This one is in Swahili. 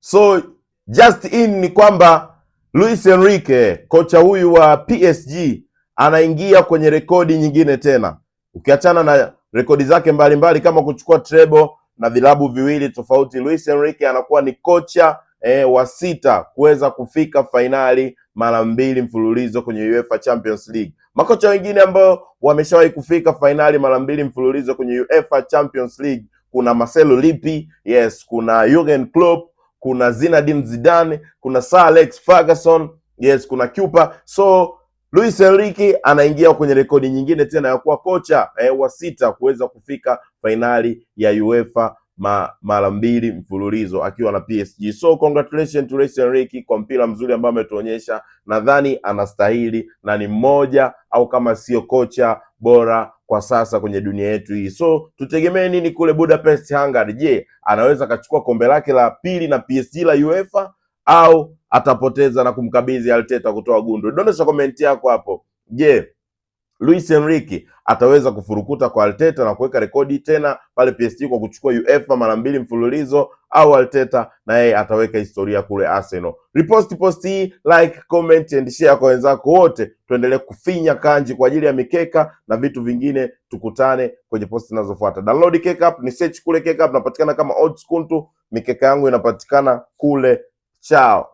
So just in ni kwamba Luis Enrique, kocha huyu wa PSG, anaingia kwenye rekodi nyingine tena, ukiachana na rekodi zake mbalimbali kama kuchukua treble na vilabu viwili tofauti. Luis Enrique anakuwa ni kocha wa 6 kuweza kufika fainali mara 2 mfululizo kwenye UEFA Champions League. Makocha wengine ambao wameshawahi kufika fainali mara 2 mfululizo kwenye UEFA Champions League, kuna Marcelo Lippi, yes, kuna Jurgen Klopp, kuna Zinedine Zidane, kuna Sir Alex Ferguson, yes, kuna Kepa. So Luis Enrique anaingia kwenye rekodi nyingine tena ya kuwa kocha wa 6 kuweza kufika fainali ya UEFA mara 2 mfululizo akiwa na PSG. So congratulations to Luis Enrique kwa mpira mzuri ambao ametuonyesha. Nadhani anastahili na ni mmoja au kama sio kocha bora kwa sasa kwenye dunia yetu hii. So tutegemee nini kule Budapest, Hungary? Je, anaweza akachukua kombe lake la pili na PSG la UEFA au atapoteza na kumkabidhi Arteta kutoa gundu? Dondosha komenti yako hapo. Je, Luis Enrique ataweza kufurukuta kwa Arteta na kuweka rekodi tena pale PSG kwa kuchukua UEFA mara 2 mfululizo, au Arteta na yeye ataweka historia kule Arsenal? Repost post hii, like, comment and share kwa wenzako wote. Tuendelee kufinya kanji kwa ajili ya mikeka na vitu vingine. Tukutane kwenye post zinazofuata. Download Keka App, ni search kule Keka App, napatikana kama Old School tu. Mikeka yangu inapatikana kule. Chao.